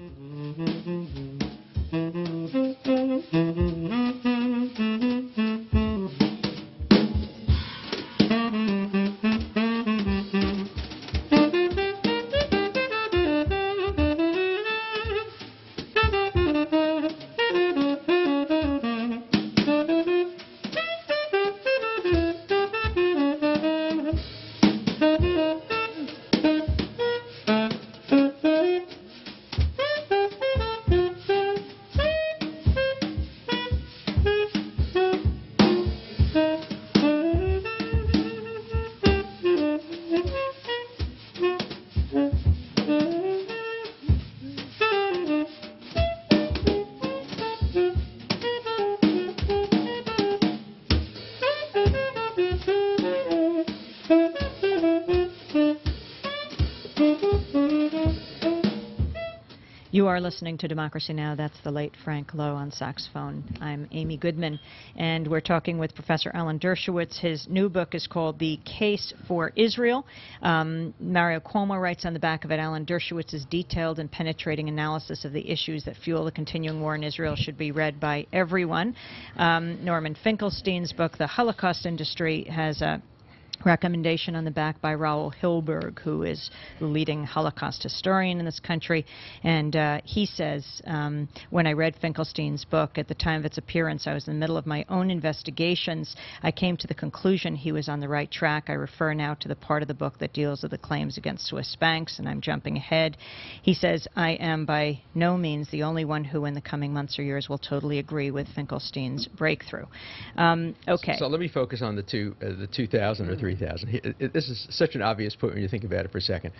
You are listening to Democracy Now! That's the late Frank Lowe on saxophone. I'm Amy Goodman, and we're talking with Professor Alan Dershowitz. His new book is called The Case for Israel. Mario Cuomo writes on the back of it, Alan Dershowitz's detailed and penetrating analysis of the issues that fuel the continuing war in Israel should be read by everyone. Norman Finkelstein's book, The Holocaust Industry, has a recommendation on the back by Raoul Hilberg, who is the leading Holocaust historian in this country. And he says, when I read Finkelstein's book, at the time of its appearance, I was in the middle of my own investigations. I came to the conclusion he was on the right track. I refer now to the part of the book that deals with the claims against Swiss banks, and I'm jumping ahead. He says, I am by no means the only one who in the coming months or years will totally agree with Finkelstein's breakthrough. Okay. So let me focus on the 2,000 or 3,000. This is such an obvious point when you think about it for a second.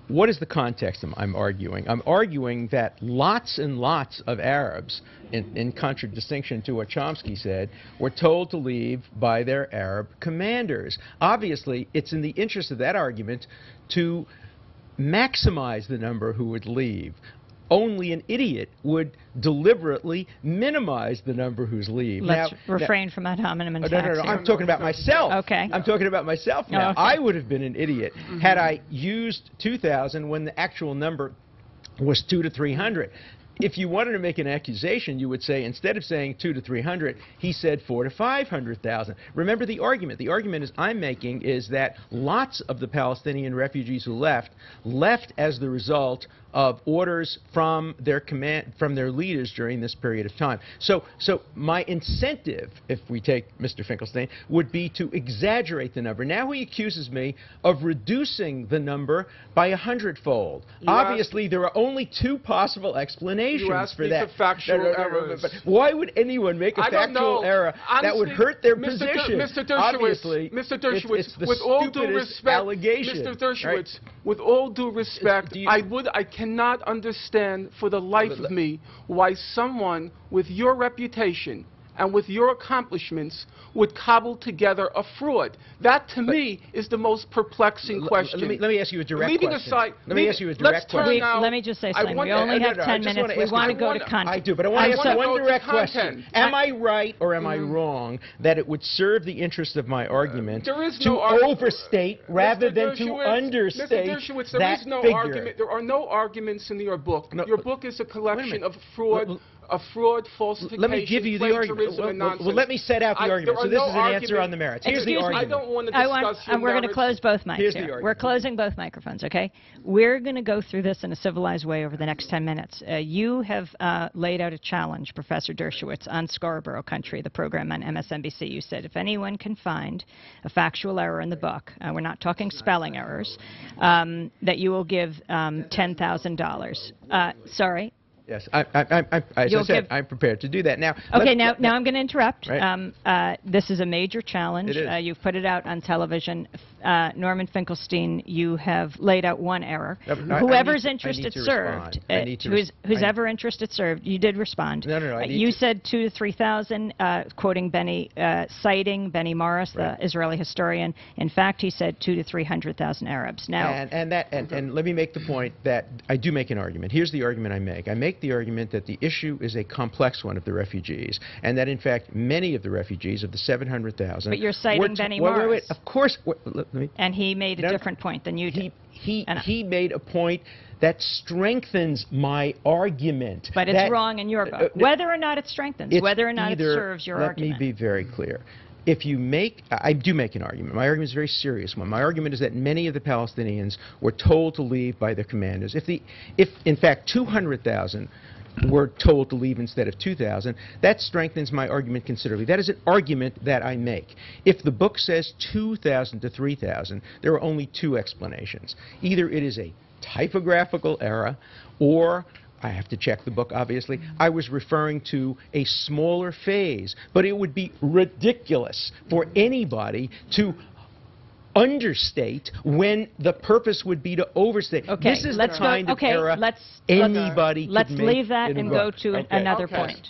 What is the context I'm arguing? I'm arguing that lots and lots of Arabs, in contradistinction to what Chomsky said, were told to leave by their Arab commanders. Obviously, it's in the interest of that argument to maximize the number who would leave. Only an idiot would deliberately minimize the number who's leave. Let's refrain from ad hominem attacks. No. I'm talking about myself. Okay. I'm talking about myself now. Okay. I would have been an idiot had I used 2,000 when the actual number was 200 to 300. If you wanted to make an accusation, you would say, instead of saying 200 to 300, he said 400 to 500,000. Remember the argument. The argument I'm making is that lots of the Palestinian refugees who left as the result of orders from their leaders during this period of time. So my incentive, if we take Mr. Finkelstein, would be to exaggerate the number. Now he accuses me of reducing the number by 100-fold. Obviously, there are only two possible explanations for that. Factual errors. But why would anyone make a factual error that would hurt their position? Mr. Dershowitz, Obviously, it's with all due respect, allegation. Mr. Dershowitz, right? With all due respect, I cannot understand for the life of me why someone with your reputation and with your accomplishments would cobble together a fraud. That, to me, is the most perplexing question. Let me ask you a direct Leaving question. Aside, let me ask you a direct question. Let me just say something. We only have 10 minutes. We want to go to content. I do, but I want to ask one direct question. Am I right or am I wrong that it would serve the interest of my argument to overstate rather than to understate Mr. Dershowitz, there is no argument. There are no arguments in your book. Your book is a collection of fraud. Falsification, let me give you the argument. Well, let me set out the argument. So this is an answer on the merits. Here's the argument. I don't want to discuss we're going to close both mics Here's the here. argument. We're closing both microphones, okay? We're going to go through this in a civilized way over the next 10 minutes. You have laid out a challenge, Professor Dershowitz, on Scarborough Country, the program on MSNBC. You said if anyone can find a factual error in the book, we're not talking spelling errors, that you will give $10,000. Sorry? Yes, as I said, I'm prepared to do that. Now, okay, now I'm going to interrupt. Right. This is a major challenge. It is. You've put it out on television. Norman Finkelstein, you have laid out one error. Whoever's interested served. Who's ever interested served. You did respond. No. You said 2,000 to 3,000, quoting citing Benny Morris, the Israeli historian. In fact, he said 200,000 to 300,000 Arabs. Now, and let me make the point that I do make an argument. Here's the argument I make. I make the argument that the issue is a complex one of the refugees, and that in fact many of the refugees of the 700,000. But you're citing Benny Morris. Of course. And he made a different point than you did. He made a point that strengthens my argument. But it's wrong in your book. Whether or not it strengthens, whether or not it serves your argument. Let me be very clear. If you I do make an argument. My argument is a very serious one. My argument is that many of the Palestinians were told to leave by their commanders. If in fact 200,000 were told to leave instead of 2,000, that strengthens my argument considerably. That is an argument that I make. If the book says 2,000 to 3,000, there are only two explanations. Either it is a typographical error, or I have to check the book, obviously. I was referring to a smaller phase, but it would be ridiculous for anybody to understate when the purpose would be to overstate. Okay, this is the kind of error anybody could make. Let's leave that and go to another point.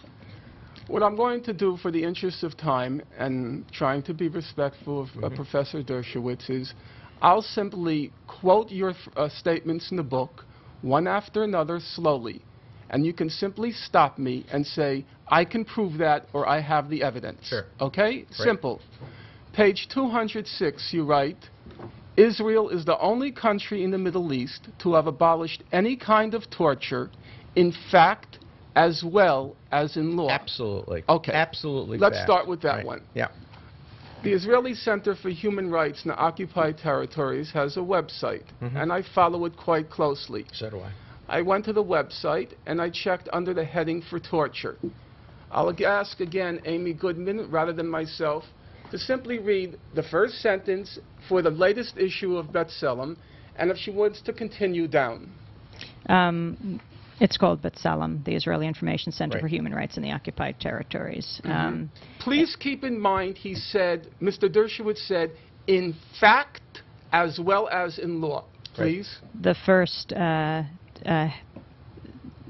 What I'm going to do, for the interest of time and trying to be respectful of Professor Dershowitz, is I'll simply quote your statements in the book, one after another, slowly. and you can simply stop me and say, I can prove that, or I have the evidence. Sure. Okay? Right. Simple. Page 206, you write, Israel is the only country in the Middle East to have abolished any kind of torture, in fact, as well as in law. Absolutely. Okay. Absolutely. Let's start with that one. Yeah. The Israeli Center for Human Rights in the Occupied Territories has a website, and I follow it quite closely. So do I. I went to the website, and I checked under the heading for torture. I'll ask again Amy Goodman, rather than myself, to simply read the first sentence for the latest issue of B'Tselem, and if she wants to continue down. It's called B'Tselem, the Israeli Information Center for Human Rights in the Occupied Territories. Please keep in mind, he said, Mr. Dershowitz said, in fact, as well as in law. Please. The first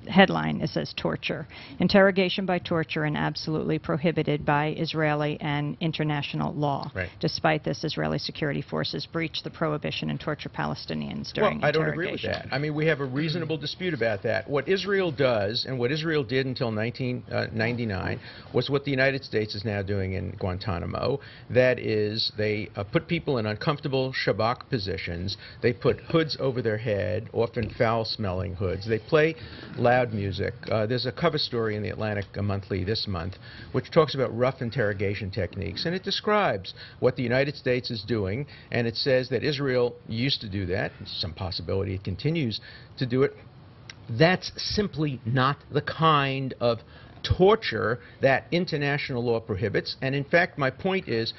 headline, it says torture. Interrogation by torture and absolutely prohibited by Israeli and international law. Right. Despite this, Israeli security forces breached the prohibition and torture Palestinians during interrogation. I don't agree with that. I mean, we have a reasonable dispute about that. What Israel does, and what Israel did until 1999, was what the United States is now doing in Guantanamo. That is, they put people in uncomfortable shabak positions. They put hoods over their head, often foul-smelling hoods. They play loud music. There's a cover story in the Atlantic Monthly this month which talks about rough interrogation techniques, and it describes what the United States is doing, and it says that Israel used to do that. There's some possibility it continues to do it. That's simply not the kind of torture that international law prohibits, and in fact my point is,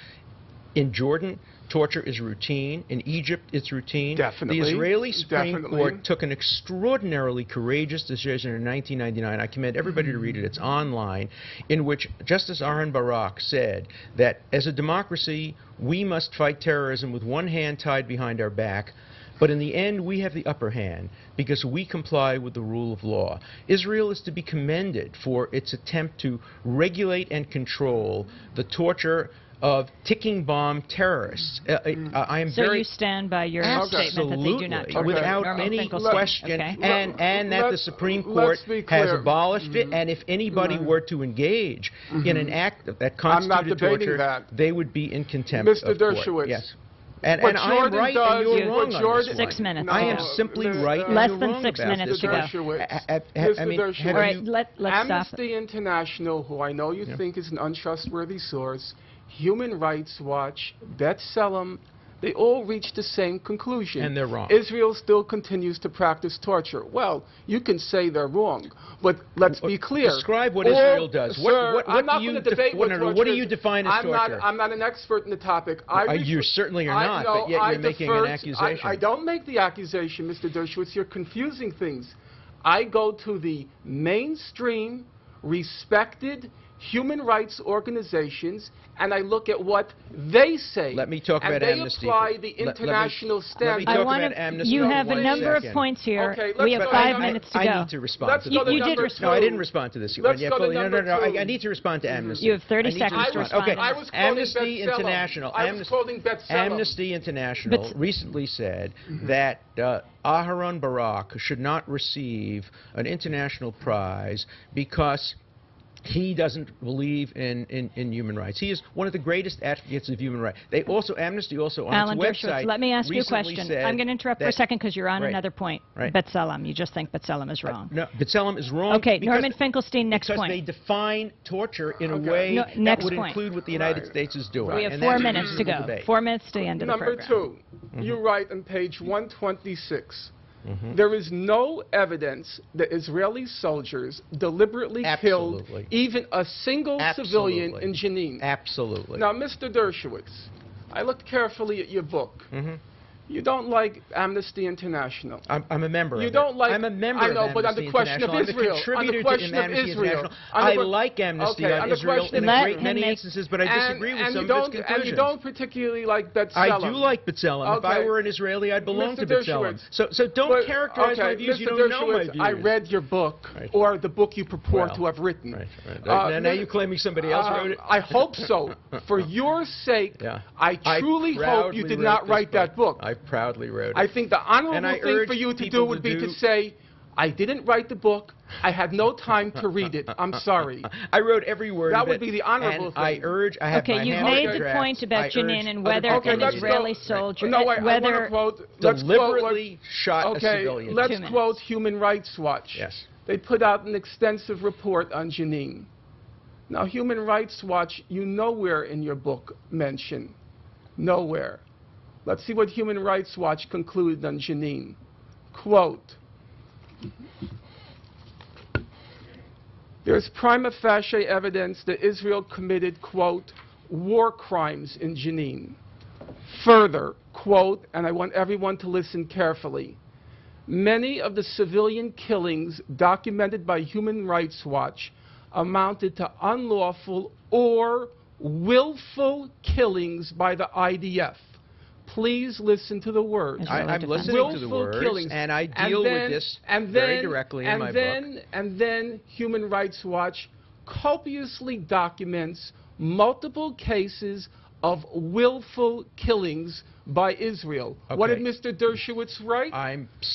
in Jordan, torture is routine. In Egypt, it's routine. Definitely. The Israeli Supreme Court took an extraordinarily courageous decision in 1999. I commend everybody to read it. It's online, in which Justice Aharon Barak said that as a democracy, we must fight terrorism with one hand tied behind our back, but in the end, we have the upper hand because we comply with the rule of law. Israel is to be commended for its attempt to regulate and control the torture of ticking bomb terrorists. I am so very... you stand by your statement that they do not torture. Without Norman any Finkelstein. question, Okay. and that the Supreme Court has abolished it, and if anybody were to engage in an act that constituted torture, they would be in contempt Mr. of court. Dershowitz. Yes. And I am right and you're wrong on this 6 minutes. I am simply right and Less you're than wrong 6 about minutes this. to go. Mr. Dershowitz. All right, let's stop. Amnesty International, who I know you think is an untrustworthy source, Human Rights Watch, B'Tselem, they all reach the same conclusion. And they're wrong. Israel still continues to practice torture. Well, you can say they're wrong, but let's be clear. Describe what Israel does. Sir, I'm not going to debate what torture what do you define as torture? I'm not an expert in the topic. You certainly are not, but yet you're making an accusation. I don't make the accusation, Mr. Dershowitz. You're confusing things. I go to the mainstream, respected human rights organizations, and I look at what they say. Let me talk about amnesty. And they apply the international standards. Let me talk about amnesty. You have a number of points here. Okay, we have 5 minutes to go. I need to respond to this. You did respond. No, I didn't respond to this. Let's go to number two. I need to respond to amnesty. You have 30 seconds to respond. Okay. I was quoting Amnesty International. I was quoting B'Tselem. Amnesty International recently said that Aharon Barak should not receive an international prize because he doesn't believe in human rights. He is one of the greatest advocates of human rights. They also, Amnesty also on Alan its Dershowitz, website let me ask you a question. I'm going to interrupt for a second because you're on another point. B'Tselem. You just think B'Tselem is wrong. No, B'Tselem is wrong. Okay, Norman Finkelstein, next point. Because they define torture in a way that would include what the United States is doing. We have 4 minutes to go. 4 minutes to the end of the program. Number 2, you write on page 126, there is no evidence that Israeli soldiers deliberately killed even a single civilian in Jenin. Absolutely. Now, Mr. Dershowitz, I looked carefully at your book. You don't like Amnesty International. I'm a member you of don't it. like, I'm a member I know, of but on the question of Israel. I'm a contributor to Amnesty International. I like Amnesty on Israel in a great many instances, but I disagree with some of its conclusions. And you don't particularly like B'Tselem. I do like B'Tselem. If I were an Israeli, I'd belong to B'Tselem. So don't characterize my views. You don't know my views. I read your book, or the book you purport to have written. Now you're claiming somebody else wrote it? I hope so. For your sake, I truly hope you did not write that book. I proudly wrote it. I think the honorable thing for you to do would be to say, I didn't write the book. I had no time to read it. I'm sorry. I wrote every word That of it, would be the honorable and thing. I urge, I have Okay, my you've hand made on the draft. point about I Jenin urge and other whether people an to do Israeli that. soldier, No, I want to whether quote. Deliberately shot a civilian. Let's quote Human Rights Watch. Yes. They put out an extensive report on Jenin. Now, Human Rights Watch, you nowhere in your book mention. Nowhere. Let's see what Human Rights Watch concluded on Jenin. Quote, there's prima facie evidence that Israel committed, quote, war crimes in Jenin. Further, quote, and I want everyone to listen carefully, many of the civilian killings documented by Human Rights Watch amounted to unlawful or willful killings by the IDF. Please listen to the words. I'm listening to the words, killings. and I deal with this very directly in my book. And then Human Rights Watch copiously documents multiple cases of willful killings by Israel. Okay. What did Mr. Dershowitz write?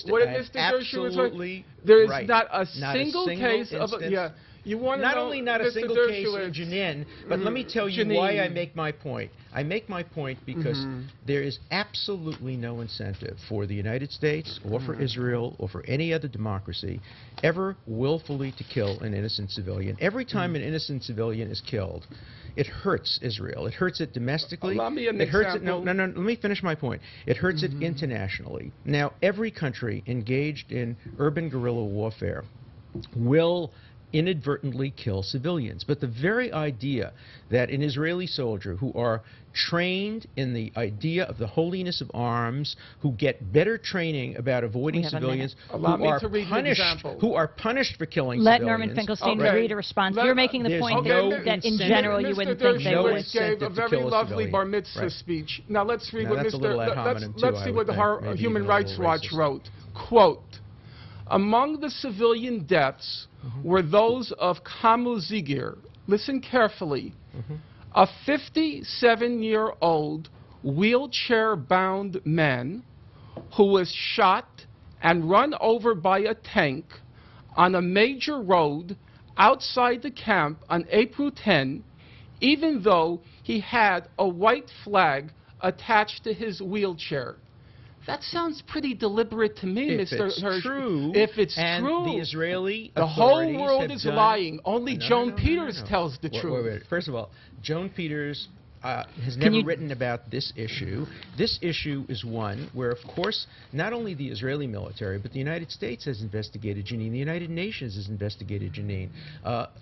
What did Mr. Dershowitz write? There is right. not a single case instance. of yeah. You want to not know, only not Mr. a single case in Jenin, but let me tell you why I make my point. I make my point because there is absolutely no incentive for the United States or for Israel or for any other democracy ever willfully to kill an innocent civilian. Every time an innocent civilian is killed, it hurts Israel. It hurts it domestically. Allow me an it hurts example. it. No. Let me finish my point. It hurts it internationally. Now, every country engaged in urban guerrilla warfare will inadvertently kill civilians. But the very idea that an Israeli soldier who are trained in the idea of the holiness of arms, who get better training about avoiding civilians, who are punished for killing Let civilians. Norman Finkelstein read a response. You're making the point that in general you wouldn't think they would. Mr. Dershowitz gave a very lovely bar mitzvah speech. Now let's read what Let's see what the Human Rights Watch wrote. Quote, among the civilian deaths were those of Kamu Zigir. Listen carefully. A 57-year-old wheelchair-bound man who was shot and run over by a tank on a major road outside the camp on April 10, even though he had a white flag attached to his wheelchair. That sounds pretty deliberate to me, Mr. Hirsch. If it's true, the Israeli the whole world is lying. Only Joan Peters tells the truth. Wait. First of all, Joan Peters has never written about this issue. This issue is one where, of course, not only the Israeli military, but the United States has investigated Jenin. The United Nations has investigated Jenin.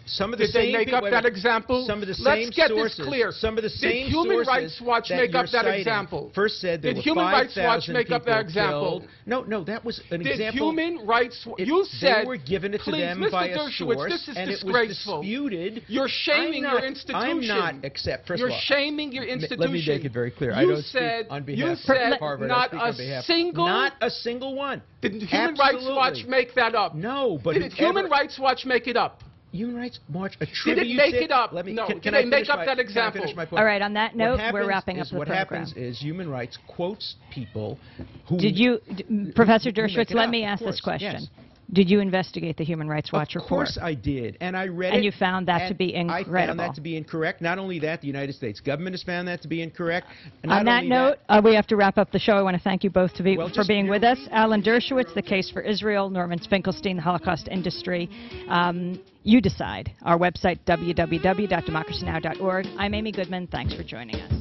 Some of the Did they make up that example? Some of the Let's get this clear. Some of the same Did Human Rights Watch make up that example? First said there Did were Human Rights Watch 5,000 make up that example? Killed. No, that was an Did example. Human Rights You said they were given it to them by a source, this is and disgraceful. it was disputed. You're shaming your institution. I'm not, except first of all, shaming your institution. Let me make it very clear. I don't speak on behalf of Harvard. Not a single one. Did Human Rights Watch make that up? No, but did Human Rights Watch make it up? Human Rights Watch attributes Did it make it up? Let me, no. Can they make up that example? All right. On that note, we're wrapping up the program. What happens is Human Rights quotes people who. Professor Dershowitz? Let me ask this question. Yes. Did you investigate the Human Rights Watch report? Of course I did, and I read it. And you found that to be incredible. I found that to be incorrect. Not only that, the United States government has found that to be incorrect. On that note, we have to wrap up the show. I want to thank you both for being with us. Alan Dershowitz, The Case for Israel, Norman Finkelstein, The Holocaust Industry. You decide. Our website, www.democracynow.org. I'm Amy Goodman. Thanks for joining us.